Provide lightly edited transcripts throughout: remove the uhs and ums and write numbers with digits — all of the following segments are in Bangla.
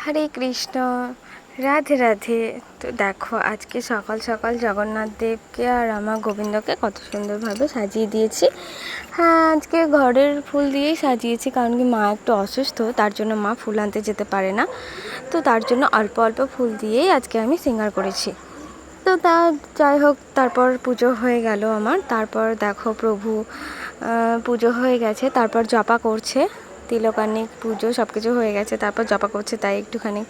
হরে কৃষ্ণ, রাধে রাধে। তো দেখো আজকে সকাল সকাল জগন্নাথ দেবকে আর আমার গোবিন্দকে কত সুন্দরভাবে সাজিয়ে দিয়েছি। হ্যাঁ, আজকে ঘরের ফুল দিয়েই সাজিয়েছি, কারণ কি মা একটু অসুস্থ, তার জন্য মা ফুল আনতে যেতে পারে না। তো তার জন্য অল্প অল্প ফুল দিয়েই আজকে আমি সিঙ্গার করেছি। তো তা যাই হোক, তারপর পুজো হয়ে গেল আমার। তারপর দেখো প্রভু পুজো হয়ে গেছে, তারপর জপা করছে, তিলকার্নিক পুজো সব কিছু হয়ে গেছে, তারপর জপা করছে, তাই একটুখানি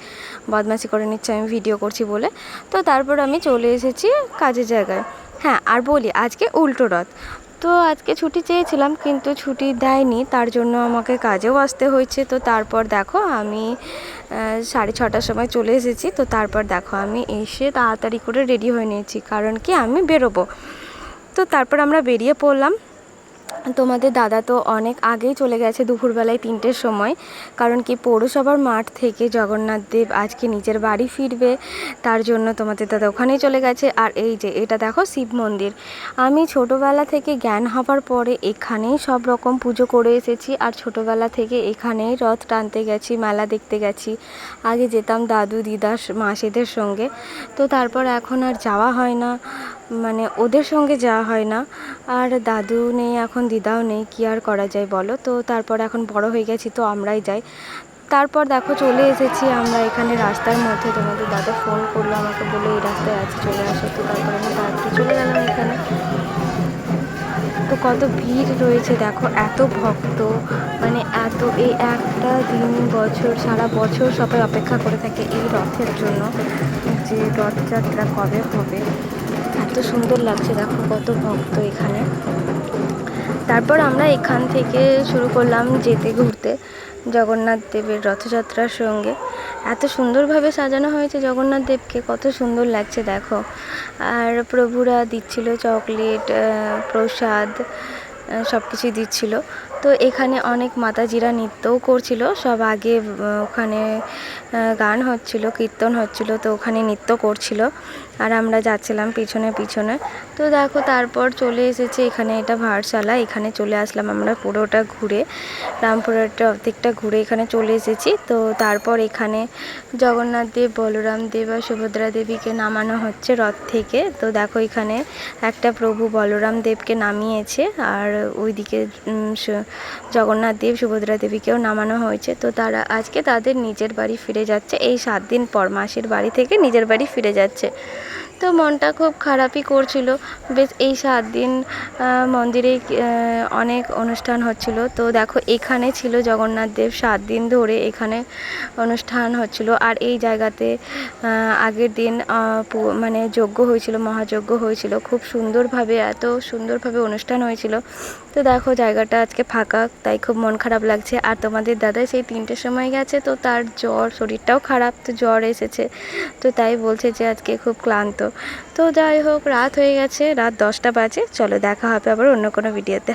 বদমাশি করে নিচ্ছে আমি ভিডিও করছি বলে। তো তারপর আমি চলে এসেছি কাজের জায়গায়। হ্যাঁ, আর বলি আজকে উল্টো রথ। তো আজকে ছুটি চেয়েছিলাম কিন্তু ছুটি দেয়নি, তার জন্য আমাকে কাজেও আসতে হয়েছে। তো তারপর দেখো আমি 6:30টার সময় চলে এসেছি। তো তারপর দেখো আমি এসে তাড়াতাড়ি করে রেডি হয়ে নিয়েছি, কারণ কি আমি বেরোবো। তো তারপর আমরা বেরিয়ে পড়লাম। তোমাদের দাদা তো অনেক আগেই চলে গেছে, দুপুরবেলায় 3টের সময়, কারণ কি পৌরসভার মাঠ থেকে জগন্নাথ দেব আজকে নিজের বাড়ি ফিরবে, তার জন্য তোমাদের দাদা ওখানেই চলে গেছে। আর এই যে এটা দেখো শিব মন্দির, আমি ছোটোবেলা থেকে জ্ঞান হবার পরে এখানেই সব রকম পুজো করে এসেছি, আর ছোটোবেলা থেকে এখানেই রথ টানতে গেছি, মেলা দেখতে গেছি। আগে যেতাম দাদু দিদা মাসিদের সঙ্গে। তো তারপর এখন আর যাওয়া হয় না, মানে ওদের সঙ্গে যাওয়া হয় না। আর দাদু নেই এখন, দিদাও নেই, কি আর করা যায় বলো। তো তারপর এখন বড় হয়ে গেছি, তো আমরাই যাই। তারপর দেখো চলে এসেছি আমরা এখানে রাস্তার মধ্যে। তোমাদের দাদা ফোন করলো আমাকে, বলে এই রাস্তায় আছে, চলে আসো। তো তারপর আমি তাড়াতাড়ি চলে গেলাম এখানে। তো কত ভিড় রয়েছে দেখো, এত ভক্ত, মানে এত, এই একটা দিন বছর সারা বছর সবাই অপেক্ষা করে থাকে এই রথের জন্য, যে রথযাত্রা কবে হবে। এত সুন্দর লাগছে দেখো, কত ভক্ত এখানে। তারপর আমরা এখান থেকে শুরু করলাম যেতে, ঘুরতে জগন্নাথ দেবের রথযাত্রার সঙ্গে। এত সুন্দরভাবে সাজানো হয়েছে জগন্নাথ দেবকে, কত সুন্দর লাগছে দেখো। আর প্রভুরা দিচ্ছিল চকলেট, প্রসাদ, সব কিছুই দিচ্ছিল। তো এখানে অনেক মাতাজিরা নৃত্যও করছিল, সব আগে ওখানে গান হচ্ছিল, কীর্তন হচ্ছিল, তো ওখানে নৃত্য করছিল, আর আমরা যাচ্ছিলাম পিছনে পিছনে। তো দেখো তারপর চলে এসেছে এখানে, এটা ভারশালা, এখানে চলে আসলাম আমরা পুরোটা ঘুরে, রামপুরহাটের অর্ধেকটা ঘুরে এখানে চলে এসেছি। তো তারপর এখানে জগন্নাথ দেব, বলরাম দেব আর সুভদ্রা দেবীকে নামানো হচ্ছে রথ থেকে। তো দেখো এখানে একটা প্রভু বলরাম দেবকে নামিয়েছে, আর ওইদিকে জগন্নাথ দেব সুভদ্রা দেবীকেও নামানো হয়েছে। তো তারা আজকে তাদের নিজের বাড়ি ফিরে যাচ্ছে, এই 7 দিন পর মাসির বাড়ি থেকে নিজের বাড়ি ফিরে যাচ্ছে। তো মনটা খুব খারাপই করছিল। বেশ এই 7 দিন মন্দিরে অনেক অনুষ্ঠান হচ্ছিল। তো দেখো এখানে ছিল জগন্নাথ দেব 7 দিন ধরে এখানে অনুষ্ঠান হচ্ছিল। আর এই জায়গাতে আগের দিন মানে যজ্ঞ হয়েছিল, মহাযজ্ঞ হয়েছিল, খুব সুন্দরভাবে, এত সুন্দরভাবে অনুষ্ঠান হয়েছিল। তো দেখো জায়গাটা আজকে ফাঁকা, তাই খুব মন খারাপ লাগছে। আর তোমাদের দাদা সেই 3টের সময় গেছে, তো তার জ্বর, শরীরটাও খারাপ, তো জ্বর এসেছে, তো তাই বলছে যে আজকে খুব ক্লান্ত। তো যাই হোক, রাত হয়ে গেছে, রাত 10টা বাজে। চলো দেখা হবে আবার অন্য কোনো ভিডিওতে।